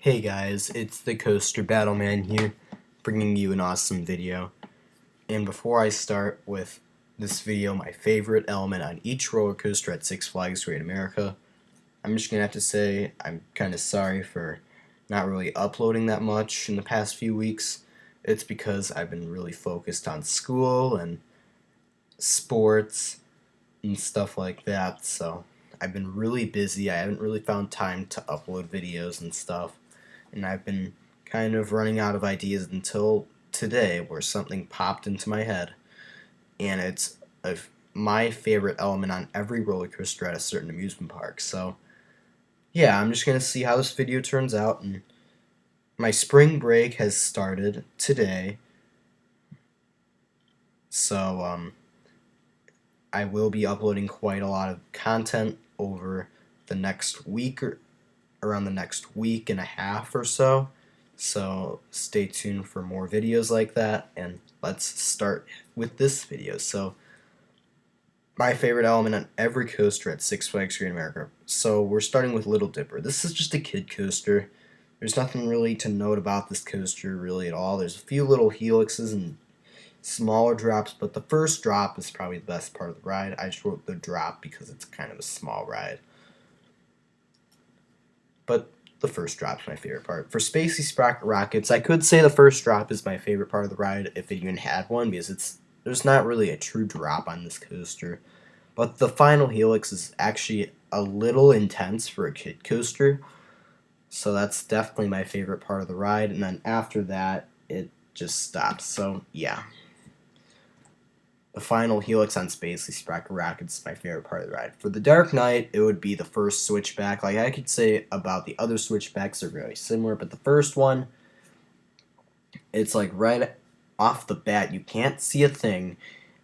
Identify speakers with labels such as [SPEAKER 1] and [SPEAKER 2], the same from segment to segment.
[SPEAKER 1] Hey guys, it's the Coaster Battleman here, bringing you an awesome video. And before I start with this video, my favorite element on each roller coaster at Six Flags Great America, I'm just gonna have to say I'm kind of sorry for not really uploading that much in the past few weeks. It's because I've been really focused on school and sports and stuff like that, so I've been really busy. I haven't really found time to upload videos and stuff, and I've been kind of running out of ideas until today, where something popped into my head, and it's my favorite element on every roller coaster at a certain amusement park. So yeah, I'm just gonna see how this video turns out. And my spring break has started today, so I will be uploading quite a lot of content over the next week, or around the next week and a half or so. So stay tuned for more videos like that, and let's start with this video. So my favorite element on every coaster at Six Flags Great America. So we're starting with Little Dipper. This is just a kid coaster. There's nothing really to note about this coaster really at all. There's a few little helixes and smaller drops, but the first drop is probably the best part of the ride. I just wrote the drop because it's kind of a small ride, but the first drop's my favorite part. For Spacey Sprocket Rockets, I could say the first drop is my favorite part of the ride if it even had one, because there's not really a true drop on this coaster. But the final helix is actually a little intense for a kid coaster, so that's definitely my favorite part of the ride. And then after that, it just stops. So yeah, the final helix on Spacely Sprocket Rockets is my favorite part of the ride. For the Dark Knight, it would be the first switchback. Like I could say about the other switchbacks, they're very similar, but the first one, it's like right off the bat, you can't see a thing,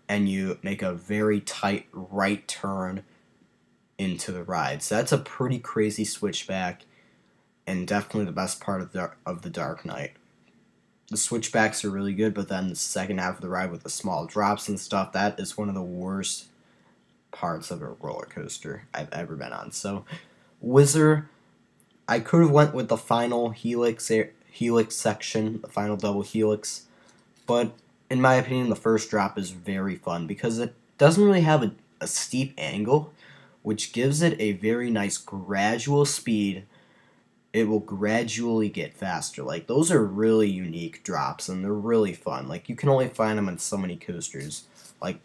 [SPEAKER 1] and you make a very tight right turn into the ride. So that's a pretty crazy switchback, and definitely the best part of the Dark Knight. The switchbacks are really good, but then the second half of the ride with the small drops and stuff, that is one of the worst parts of a roller coaster I've ever been on. So Whizzer, I could have went with the final helix section, the final double helix, but in my opinion, the first drop is very fun because it doesn't really have a steep angle, which gives it a very nice gradual speed. It will gradually get faster. Like, those are really unique drops, and they're really fun. Like, you can only find them on so many coasters. Like,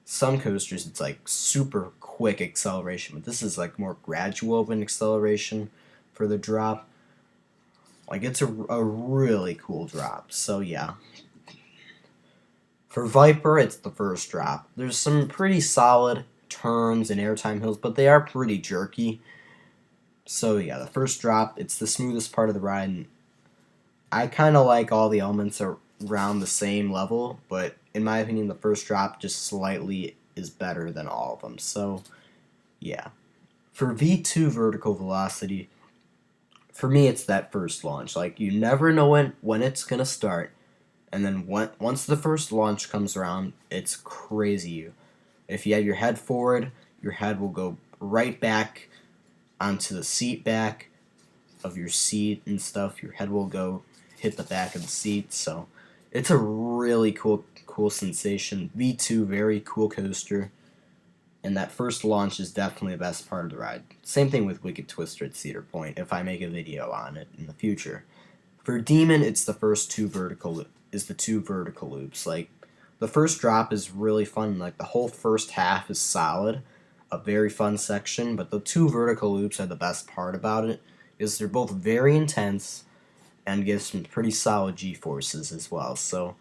[SPEAKER 1] some coasters, it's like super quick acceleration, but this is like more gradual of an acceleration for the drop. Like, it's a really cool drop. So yeah, for Viper, it's the first drop. There's some pretty solid turns and airtime hills, but they are pretty jerky. So yeah, the first drop, it's the smoothest part of the ride, and I kind of like all the elements around the same level, but in my opinion, the first drop just slightly is better than all of them. So yeah. For V2 vertical velocity, for me, it's that first launch. Like, you never know when it's going to start, and then once the first launch comes around, it's crazy. If you have your head forward, your head will go right back onto the seat back of your seat and stuff. Your head will go hit the back of the seat. So it's a really cool sensation. V2, very cool coaster, and that first launch is definitely the best part of the ride. Same thing with Wicked Twister at Cedar Point, if I make a video on it in the future. For Demon, it's the two vertical loops. Like, the first drop is really fun. Like, the whole first half is solid, a very fun section, but the two vertical loops are the best part about it, is they're both very intense and give some pretty solid G-forces as well. So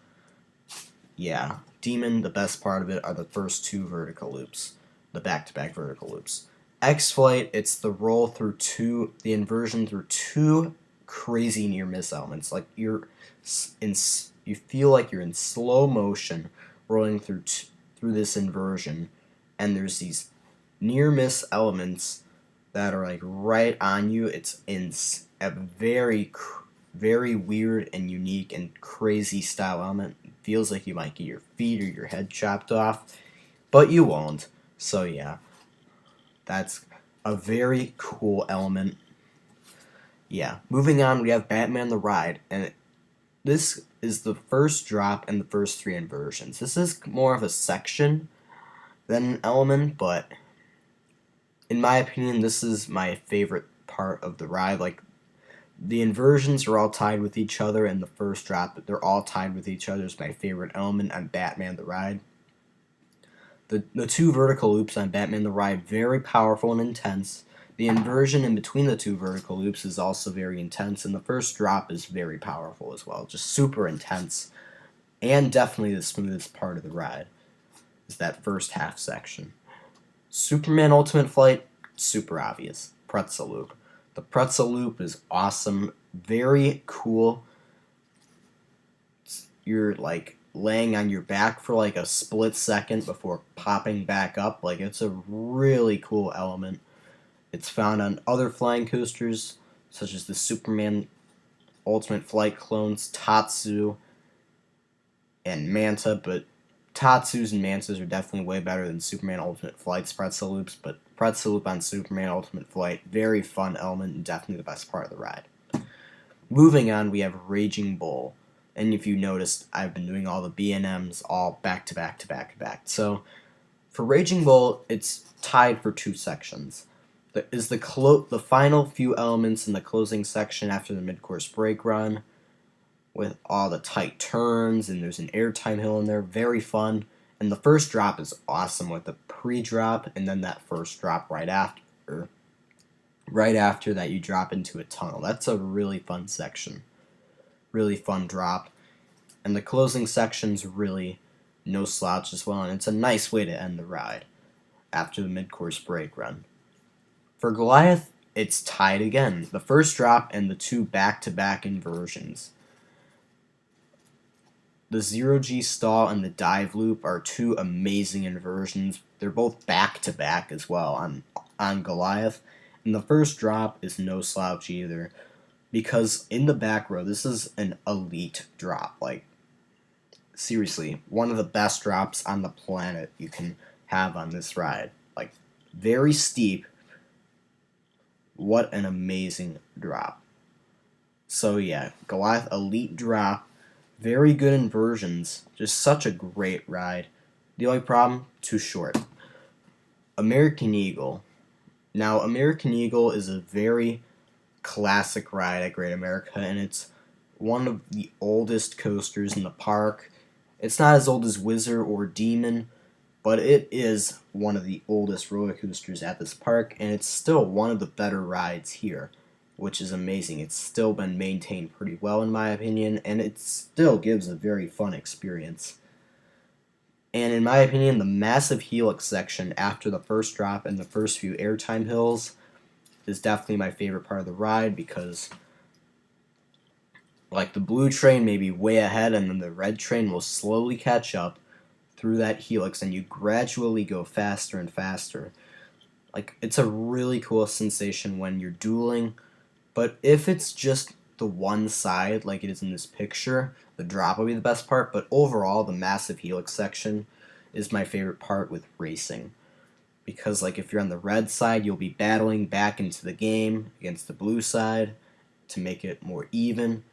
[SPEAKER 1] yeah, Demon, the best part of it are the first two vertical loops, the back-to-back vertical loops. X-Flight, it's the roll through the inversion through two crazy near-miss elements. Like, you feel like you're in slow motion rolling through this inversion, and there's these near-miss elements that are like right on you. It's in a very weird and unique and crazy style element. It feels like you might get your feet or your head chopped off, but you won't. So yeah, that's a very cool element. Yeah, moving on, we have Batman the Ride, and this is the first drop and the first 3 inversions. This is more of a section than an element, but in my opinion, this is my favorite part of the ride. Like, the inversions are all tied with each other, and the first drop, they're all tied with each other. Is my favorite element on Batman the Ride. The 2 vertical loops on Batman the Ride, very powerful and intense. The inversion in between the 2 vertical loops is also very intense, and the first drop is very powerful as well. Just super intense, and definitely the smoothest part of the ride is that first half section. Superman Ultimate Flight, super obvious. Pretzel Loop. The Pretzel Loop is awesome, very cool. You're like laying on your back for like a split second before popping back up. Like, it's a really cool element. It's found on other flying coasters, such as the Superman Ultimate Flight clones, Tatsu and Manta, but Tatsus and Mantas are definitely way better than Superman Ultimate Flight's Pretzel Loops, but Pretzel Loop on Superman Ultimate Flight, very fun element and definitely the best part of the ride. Moving on, we have Raging Bull. And if you noticed, I've been doing all the B&Ms all back to back to back to back. So for Raging Bull, it's tied for 2 sections. The final few elements in the closing section after the mid-course brake run, with all the tight turns, and there's an airtime hill in there, very fun. And the first drop is awesome with the pre-drop, and then that first drop right after that you drop into a tunnel. That's a really fun section. Really fun drop. And the closing section's really no slouch as well, and it's a nice way to end the ride after the mid-course brake run. For Goliath, it's tied again. The first drop and the 2 back-to-back inversions. The 0G stall and the dive loop are 2 amazing inversions. They're both back-to-back as well on Goliath. And the first drop is no slouch either, because in the back row, this is an elite drop. Like, seriously, one of the best drops on the planet you can have on this ride. Like, very steep. What an amazing drop. So yeah, Goliath elite drop. Very good inversions. Just such a great ride. The only problem, too short. American Eagle. Now, American Eagle is a very classic ride at Great America, and it's one of the oldest coasters in the park. It's not as old as Whizzer or Demon, but it is one of the oldest roller coasters at this park, and it's still one of the better rides here, which is amazing. It's still been maintained pretty well in my opinion, and it still gives a very fun experience. And in my opinion, the massive Helix section after the first drop and the first few airtime hills is definitely my favorite part of the ride, because like the blue train may be way ahead and then the red train will slowly catch up through that Helix, and you gradually go faster and faster. Like, it's a really cool sensation when you're dueling, but if it's just the one side, like it is in this picture, the drop will be the best part, but overall, the massive Helix section is my favorite part with racing. Because, like, if you're on the red side, you'll be battling back into the game against the blue side to make it more even,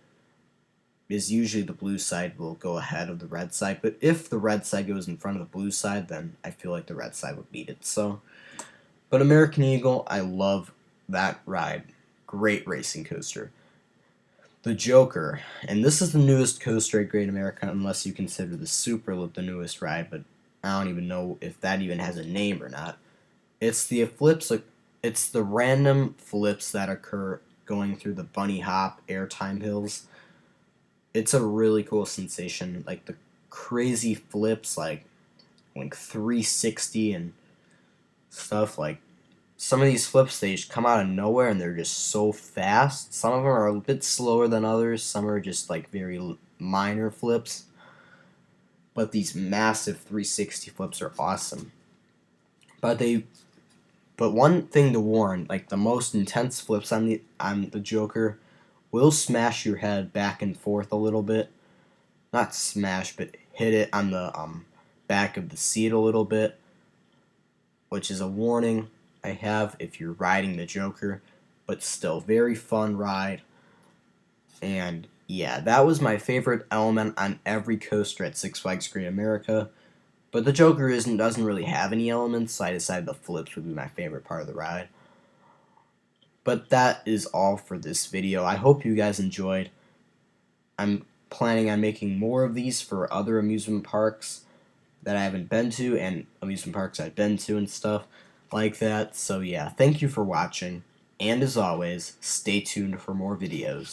[SPEAKER 1] is usually the blue side will go ahead of the red side, but if the red side goes in front of the blue side, then I feel like the red side would beat it. So, but American Eagle, I love that ride. Great racing coaster. The Joker, and this is the newest coaster at Great America, unless you consider the Superloop the newest ride, but I don't even know if that even has a name or not. It's the flips, like, it's the random flips that occur going through the bunny hop airtime hills. It's a really cool sensation, like the crazy flips, like 360 and stuff. Like, some of these flips, they just come out of nowhere and they're just so fast. Some of them are a bit slower than others. Some are just like very minor flips. But these massive 360 flips are awesome. But one thing to warn, like the most intense flips on the Joker will smash your head back and forth a little bit. Not smash, but hit it on the back of the seat a little bit, which is a warning I have if you're riding the Joker. but still very fun ride. And yeah, that was my favorite element on every coaster at Six Flags Great America. But the Joker doesn't really have any elements, so I decided the flips would be my favorite part of the ride. But that is all for this video. I hope you guys enjoyed. I'm planning on making more of these for other amusement parks that I haven't been to, and amusement parks I've been to and stuff like that. So yeah, thank you for watching, and as always, stay tuned for more videos.